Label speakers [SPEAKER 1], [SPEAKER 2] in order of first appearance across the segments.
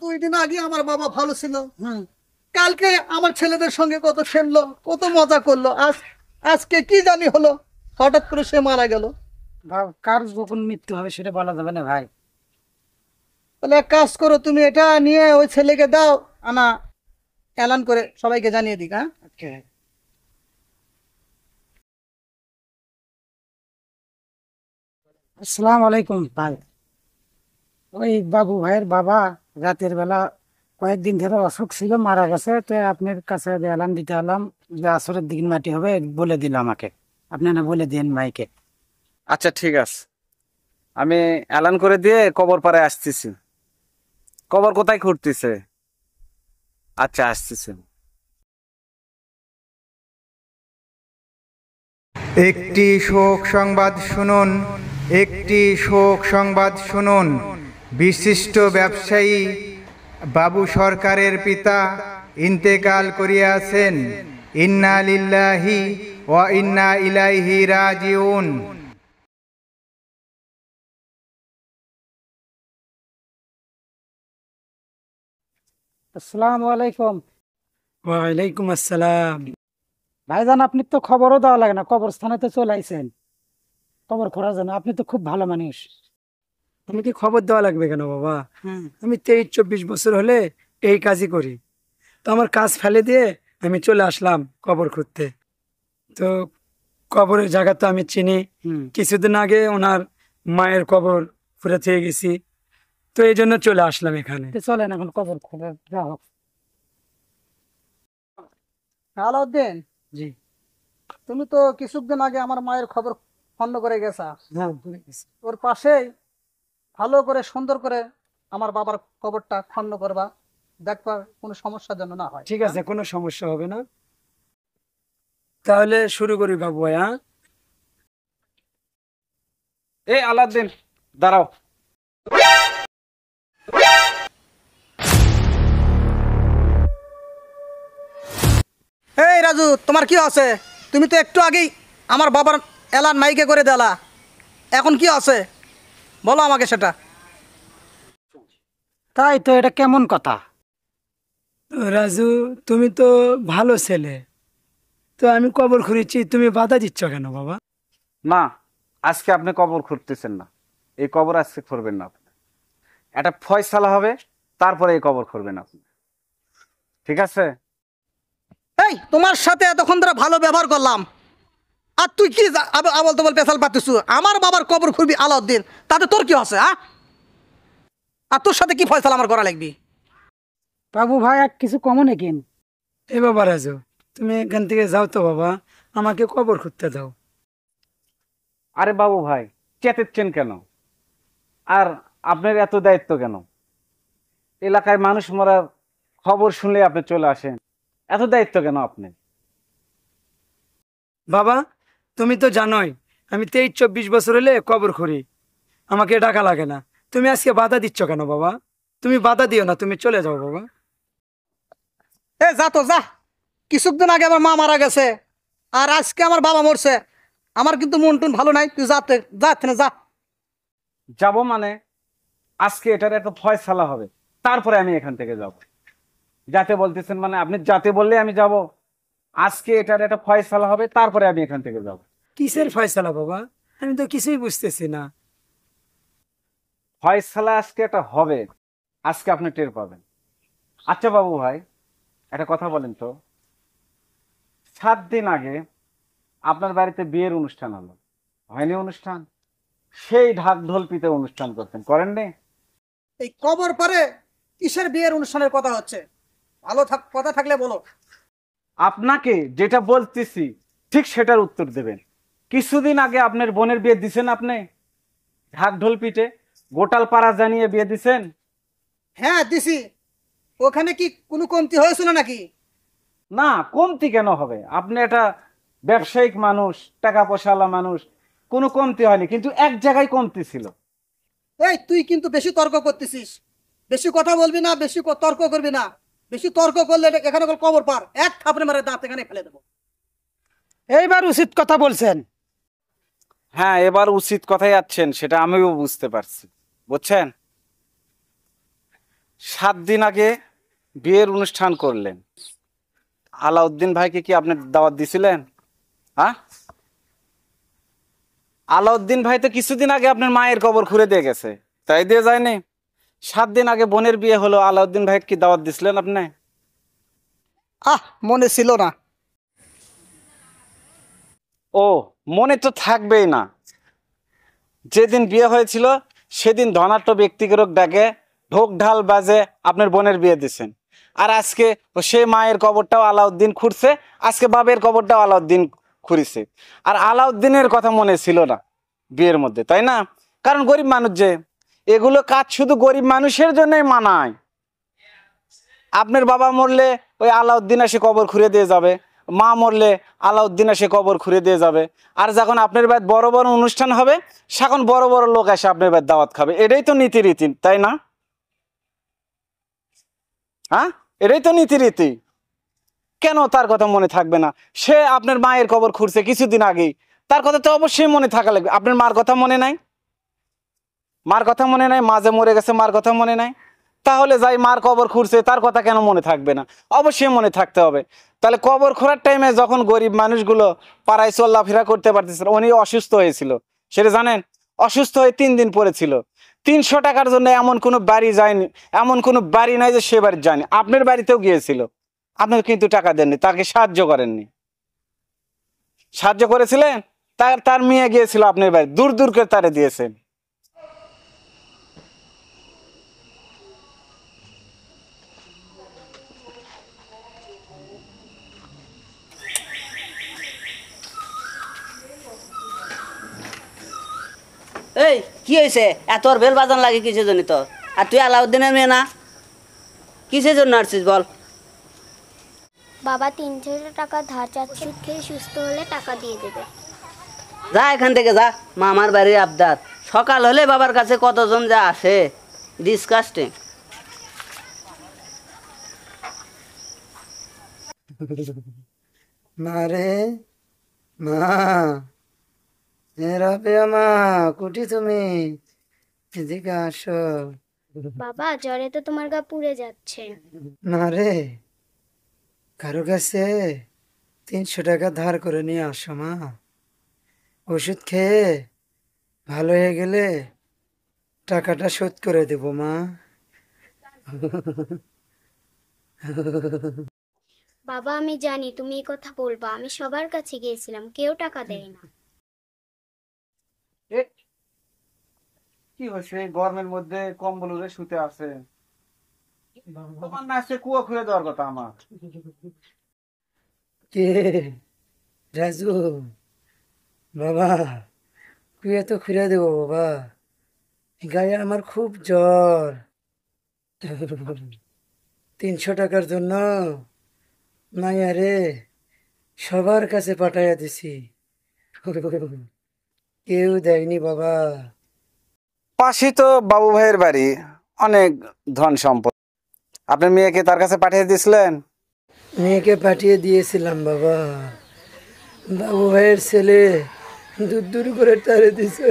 [SPEAKER 1] 2 দিন আগে আমার বাবা ভালো ছিল। কালকে আমার ছেলেদের সঙ্গে কত খেললো, কত মজা করলো। আজকে কি জানি হলো, হঠাৎ করে সে মারা গেল।
[SPEAKER 2] কার কখন মৃত্যু হবে সেটা বলা যাবে না ভাই।
[SPEAKER 1] তাহলে এক কাজ করো, তুমি এটা নিয়ে ওই ছেলেকে দাও, আনা এলান করে সবাইকে জানিয়ে দিক। হ্যাঁ,
[SPEAKER 2] আসসালামু আলাইকুম ভাই। ওই বাবু ভাইয়ের বাবা রাতের বেলা কয়েকদিন ধরে অসুখ ছিল, মারা গেছে। তো আপনার কাছে এলান দিতে হলাম যে আসরের দিন মাটি হবে, বলে দিল আমাকে। আপনি না বলে দিন ভাইকে।
[SPEAKER 3] আচ্ছা ঠিক আছে, আমি এলান করে দিয়ে কবর পাড়ে আসতেছি। কবর কোথায় খুঁড়তেছে? আচ্ছা আসতেছে।
[SPEAKER 4] একটি শোক সংবাদ শুনুন, একটি শোক সংবাদ শুনুন। বিশিষ্ট ব্যবসায়ী বাবু সরকারের পিতা ইন্তেকাল করিয়াছেন। ইন্না লিল্লাহি ওয়া ইন্না ইলাইহি রাজিউন।
[SPEAKER 2] আসসালামু আলাইকুম। ওয়ালাইকুম আসসালাম। ভাইজান, আপনি তো খবরও দেওয়া লাগে না, কবরস্থানে তো চলে আইছেন খবর খোঁড়ার জন্য। আপনি তো খুব ভালো মানুষ।
[SPEAKER 5] আমাকে খবর দেওয়া লাগবে কেন বাবা? আমি 23-24 বছর হলে এই কাজই করি। তো আমার কাজ ফেলে দিয়ে আমি চলে আসলাম কবর খুঁড়তে। তো কবরের জায়গা তো আমি চিনি। কিছুদিন আগে ওনার মায়ের কবর খুঁড়ে থেকে গেছি, তো এই জন্য চলে আসলাম এখানে।
[SPEAKER 2] তো চলেন এখন কবর খোঁড়া যা হোক।
[SPEAKER 1] আলাউদ্দিন,
[SPEAKER 5] জি
[SPEAKER 1] তুমি তো কিছুদিন আগে আমার মায়ের খবর খন্ড করে গেছা।
[SPEAKER 5] হ্যাঁ, ভুলে গেছি।
[SPEAKER 1] ওর পাশেই ভালো করে সুন্দর করে আমার বাবার খবরটা খন্ড করবা, দেখবা কোনো সমস্যা যেন না হয়।
[SPEAKER 5] ঠিক আছে, কোনো সমস্যা হবে না। তাহলে শুরু করি বাবু ভাই। হ্যাঁ,
[SPEAKER 3] এই আলাউদ্দিন দাঁড়াও।
[SPEAKER 1] এই রাজু, তোমার কি আছে? তুমি তো একটু আগেই আমার বাবার এলান মাইকে করে দিলা, এখন কি আছে বলো আমাকে সেটা।
[SPEAKER 2] তাই তো, এটা কেমন কথা?
[SPEAKER 5] তো রাজু, তুমি তো ভালো ছেলে, তো আমি কবর খুঁড়েছি, তুমি বাধা দিচ্ছ কেন বাবা?
[SPEAKER 3] না, আজকে আপনি কবর খুঁড়তেছেন না, এই কবর আজকে খুঁড়বেন না আপনি। একটা ফয়সালা হবে, তারপরে এই কবর খুঁড়বেন আপনি, ঠিক আছে?
[SPEAKER 1] এই, তোমার সাথে এতক্ষণ ধরে ভালো ব্যবহার করলাম, আর তুই কি আবল তবল পেশাল পাতিস? আমার বাবার কবর খুবই আলাউদ্দিন, তাতে তোর কি আছে? হ্যাঁ, আর তোর সাথে কি ফয়সালা আমার করা লাগবি?
[SPEAKER 2] বাবু ভাই আর কিছু কমও নাকি?
[SPEAKER 5] এ বাবা রাজু, তুমি এখান থেকে যাও তো বাবা, আমাকে কবর খুঁড়তে দাও।
[SPEAKER 3] আরে বাবু ভাই, চেতেচ্ছেন কেন? আর আপনার এত দায়িত্ব কেন? এলাকায় মানুষ মরার খবর শুনলে আপনি চলে আসেন, এত দায়িত্ব কেন আপনি?
[SPEAKER 5] বাবা, তুমি তো জানোই আমি 23-24 বছর হলে কবর খুঁড়ি, আমাকে ডাকা লাগে না। তুমি আজকে বাধা দিচ্ছ কেন বাবা? তুমি বাধা দিও না, তুমি চলে যাও বাবা।
[SPEAKER 1] এ যা তো যা, কিছুদিন আগে আমার মা মারা গেছে, আর আজকে আমার বাবা মরছে। আমার কিন্তু মন টুন ভালো নাই, তুই যাতে যা যা।
[SPEAKER 3] যাব মানে আজকে এটার একটা ফয়সালা হবে, তারপরে আমি এখান থেকে যাব। যাতে বলতেছেন মানে আপনি যাতে বললে আমি যাব। আজকে এটার একটা ফয়সালা হবে, তারপরে আমি এখান থেকে যাব।
[SPEAKER 5] কিসের ফয়সালা বাবা? আমি তো কিছুই বুঝতেছি না।
[SPEAKER 3] ফয়সালা আজকে একটা হবে, আজকে আপনি টের পাবেন। আচ্ছা বাবু ভাই, একটা কথা বলেন তো, 7 দিন আগে আপনার বাড়িতে বিয়ের অনুষ্ঠান হলো, হয়নি অনুষ্ঠান? সেই ঢাক ঢোল পিতে অনুষ্ঠান করতেন, করেননি?
[SPEAKER 1] এই কবর পরে কিসের বিয়ের অনুষ্ঠানের কথা হচ্ছে? ভালো কথা থাকলে বলো।
[SPEAKER 3] আপনাকে যেটা বলতেছি ঠিক সেটার উত্তর দেবেন। কিছুদিন আগে আপনার বোনের বিয়ে দিছেন আপনি, ঢাক ঢোল পিটে গোটাল পাড়া জানিয়ে বিয়ে দিছেন।
[SPEAKER 1] হ্যাঁ দিছি। ওখানে কি কোনো কমতি হয়েছিল নাকি?
[SPEAKER 3] না, কমতি কেন হবে? আপনি একটা ব্যবসায়িক মানুষ, টাকা পয়সাওয়ালা মানুষ, কোনো কমতি হয়নি, কিন্তু এক জায়গায় কমতি ছিল।
[SPEAKER 1] এই তুই কিন্তু বেশি তর্ক করতেছিস, বেশি কথা বলবি না, বেশি তর্ক করবি না। বেশি তর্ক করলে এখানে কবর পার, এক থাপড়ে মারে দাঁত এখানে ফেলে দেবো।
[SPEAKER 2] এইবার উচিত কথা বলছেন।
[SPEAKER 3] হ্যাঁ, এবার উচিত কথাই আছেন, সেটা আমিও বুঝতে পারছি, বুঝছেন? 7 দিন আগে বিয়ের অনুষ্ঠান করলেন, আলাউদ্দিন ভাইকে কি আপনি দাওয়াত দিছিলেন? হ্যাঁ, আলাউদ্দিন ভাই তো কিছুদিন আগে আপনার মায়ের কবর খুঁড়ে দিয়ে গেছে, তাই দিয়ে যায়নি? 7 দিন আগে বোনের বিয়ে হলো, আলাউদ্দিন ভাই কি দাওয়াত দিছিলেন আপনি?
[SPEAKER 1] মনে ছিল না।
[SPEAKER 3] ও, মনে তো থাকবেই না। যেদিন বিয়ে হয়েছিল সেদিন ধনাঢ্য ব্যক্তিকে ডাকে ঢোক ঢাল বাজে আপনার বোনের বিয়ে দিচ্ছেন, আর আজকে সে মায়ের কবরটাও আলাউদ্দিন খুঁড়ছে, আজকে বাবের কবরটাও আলাউদ্দিন খুঁড়িছে, আর আলাউদ্দিনের কথা মনে ছিল না বিয়ের মধ্যে, তাই না? কারণ গরিব মানুষ, যে এগুলো কাজ শুধু গরিব মানুষের জন্যই মানায়। আপনার বাবা মরলে ওই আলাউদ্দিন এসে কবর খুঁড়ে দিয়ে যাবে, মা মরলে আলাউদ্দিন এসে কবর খুঁড়ে দিয়ে যাবে, আর যখন আপনার বাড়িতে বড় বড় অনুষ্ঠান হবে সেখন বড় বড় লোক এসে আপনার বাড়িতে দাওয়াত খাবে। এটাই তো নীতিরীতি, তাই না? হ্যাঁ, এটাই তো নীতিরীতি। কেন তার কথা মনে থাকবে না? সে আপনার মায়ের কবর খুঁড়ছে কিছুদিন আগেই, তার কথা তো অবশ্যই মনে থাকা লাগবে। আপনার মার কথা মনে নাই? মার কথা মনে নাই? মা যে মরে গেছে মার কথা মনে নাই? তাহলে যাই মার কবর খুঁড়ছে তার কথা কেন মনে থাকবে না? অবশ্যই মনে থাকতে হবে। তাহলে কবর খোঁড়ার টাইমে যখন গরিব মানুষগুলো পাড়ায় চলাফেরা করতে পারতেছিল, উনি অসুস্থ হয়েছিল, সেটা জানেন? অসুস্থ হয়ে 3 দিন পড়েছিল। 300 টাকার জন্য এমন কোনো বাড়ি যায়নি, এমন কোনো বাড়ি নাই যে সে বাড়ি যায়নি। আপনার বাড়িতেও গিয়েছিল, আপনি কিন্তু টাকা দেননি, তাকে সাহায্য করেননি। সাহায্য করেছিলেন? তার মেয়ে গিয়েছিল আপনার বাড়ি, দূর দূর করে তারে দিয়েছেন।
[SPEAKER 6] এই কি হয়েছে? এত আর বেল বাজান লাগে কিসের জন্য তো? আর তুই আলাউদ্দিনের মেয়ে না, কিসের জন্য আসছিস বল?
[SPEAKER 7] বাবা 300 টাকা ধার চাচ্ছে, ওষুধ খেয়ে সুস্থ হলে টাকা দিয়ে দেবে।
[SPEAKER 6] যা এখান থেকে যা, মামার বাড়ির আবদার। সকাল হলে বাবার কাছে কতজন যা আসে, ডিসকাস্টিং।
[SPEAKER 2] মা রে, মা, রাবেয়া মা, কুটি তুমি? এদিকে আসো।
[SPEAKER 7] বাবা জ্বরে তো তোমার গা পুড়ে যাচ্ছে।
[SPEAKER 2] না রে, কারো কাছে 300 টাকা ধার করে নিয়ে আসো মা। ওষুধ খেয়ে ভালো হয়ে গেলে টাকাটা শোধ করে দেবো মা।
[SPEAKER 7] বাবা আমি জানি তুমি এই কথা বলবা, আমি সবার কাছে গিয়েছিলাম, কেউ টাকা দেয় না।
[SPEAKER 3] কি হয়েছে? গরমের মধ্যে কম্বল উড়ে শুতে আছে, তোমার না আজকে কুয়া খুলে দেওয়ার কথা আমার।
[SPEAKER 2] কে? রাজু বাবা, কুয়ে তো খুলে দেবো বাবা, গায়ে আমার খুব জ্বর। 300 টাকার জন্য মাইয়া রে সবার কাছে পাঠাইয়া দিছি, কেউ দেয়নি বাবা।
[SPEAKER 3] পাশে তো বাবু ভাইয়ের বাড়ি, অনেক ধন সম্পদ, আপনার মেয়েকে তার কাছে পাঠিয়ে দিয়েছিলেন?
[SPEAKER 2] মেয়েকে পাঠিয়ে দিয়েছিলাম বাবা, বাবু ভাইয়ের ছেলে দূর দূর করে তাড়ে দিছে।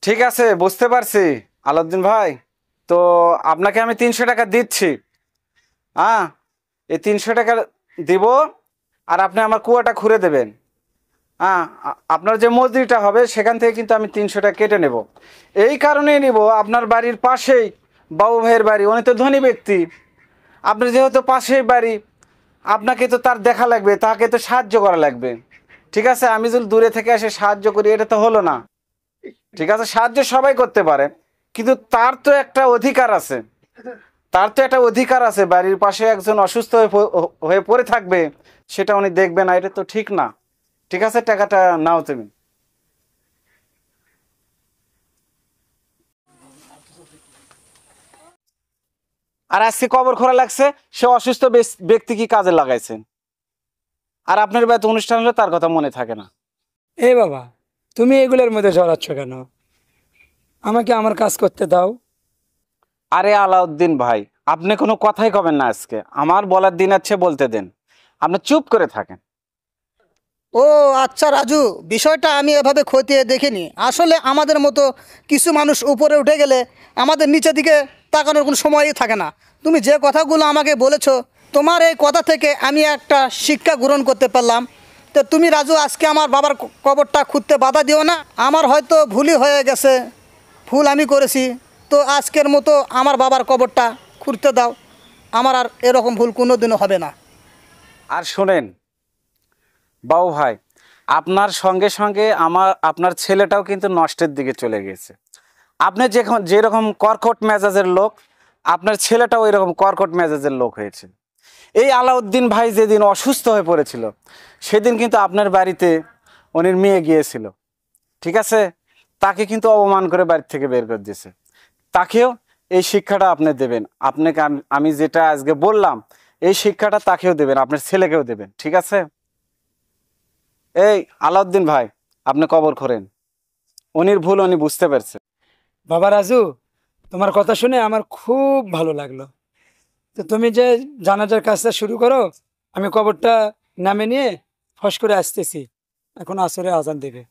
[SPEAKER 3] ঠিক আছে, বুঝতে পারছি আলাউদ্দিন ভাই। তো আপনাকে আমি 300 টাকা দিচ্ছি। হ্যাঁ, এই 300 টাকা দিব, আর আপনি আমার কুয়াটা খুঁড়ে দেবেন। হ্যাঁ, আপনার যে মজুরিটা হবে সেখান থেকে কিন্তু আমি 300 টাকা কেটে নেব। এই কারণেই নিব, আপনার বাড়ির পাশেই বাবু ভাইয়ের বাড়ি, উনি তো ধনী ব্যক্তি। আপনার যেহেতু পাশেই বাড়ি, আপনাকে তো তার দেখা লাগবে, তাকে তো সাহায্য করা লাগবে। ঠিক আছে, আমি যদি দূরে থেকে এসে সাহায্য করি এটা তো হলো না। ঠিক আছে, সাহায্য সবাই করতে পারে, কিন্তু তার তো একটা অধিকার আছে, তার তো একটা অধিকার আছে। বাড়ির পাশে একজন অসুস্থ হয়ে পড়ে থাকবে, সেটা উনি দেখবে না, এটা তো ঠিক না। ঠিক আছে, টাকাটা নাও তুমি। আর আজকে কবর খোঁড়া লাগছে, সে অসুস্থ ব্যক্তি কি কাজে লাগাইছেন, আর আপনার বাড়িতে অনুষ্ঠান হলে তার কথা মনে থাকে না।
[SPEAKER 5] এই বাবা, তুমি এগুলোর মধ্যে জড়াচ্ছ কেন? আমাকে আমার কাজ করতে দাও।
[SPEAKER 3] আরে আলাউদ্দিন ভাই, আপনি কোনো কথাই কবেন না, আজকে আমার বলার দিন আছে, বলতে দেন, আপনি চুপ করে থাকেন।
[SPEAKER 1] ও আচ্ছা রাজু, বিষয়টা আমি এভাবে খতিয়ে দেখিনি। আসলে আমাদের মতো কিছু মানুষ উপরে উঠে গেলে আমাদের নিচের দিকে তাকানোর কোনো সময়ই থাকে না। তুমি যে কথাগুলো আমাকে বলেছো, তোমার এই কথা থেকে আমি একটা শিক্ষা গ্রহণ করতে পারলাম। তো তুমি রাজু আজকে আমার বাবার কবরটা খুঁড়তে বাধা দিও না। আমার হয়তো ভুলই হয়ে গেছে, ভুল আমি করেছি। তো আজকের মতো আমার বাবার কবরটা খুঁড়তে দাও, আমার আর এরকম ভুল কোনোদিনও হবে না।
[SPEAKER 3] আর শোনেন বাবু ভাই, আপনার সঙ্গে সঙ্গে আপনার ছেলেটাও কিন্তু নষ্টের দিকে চলে গেছে। আপনি যেরকম কর্কট মেজাজের লোক, আপনার ছেলেটাও এরকম কর্কট মেজাজের লোক হয়েছে। এই আলাউদ্দিন ভাই যেদিন অসুস্থ হয়ে পড়েছিল, সেদিন কিন্তু আপনার বাড়িতে উনির মেয়ে গিয়েছিল, ঠিক আছে? তাকে কিন্তু অপমান করে বাড়ি থেকে বের করে দিয়েছে। তাকেও এই শিক্ষাটা আপনি দেবেন। আপনাকে আমি যেটা আজকে বললাম, এই শিক্ষাটা তাকেও দেবেন, আপনার ছেলেকেও দেবেন, ঠিক আছে? এই আলাউদ্দিন ভাই, আপনি কবর খোঁড়েন। উনির ভুল উনি বুঝতে পারছে।
[SPEAKER 5] বাবা রাজু, তোমার কথা শুনে আমার খুব ভালো লাগলো। তো তুমি যে জানাজার কাজটা শুরু করো, আমি কবরটা নামে নিয়ে ফস করে আসতেছি, এখন আসরে আজান দেবে।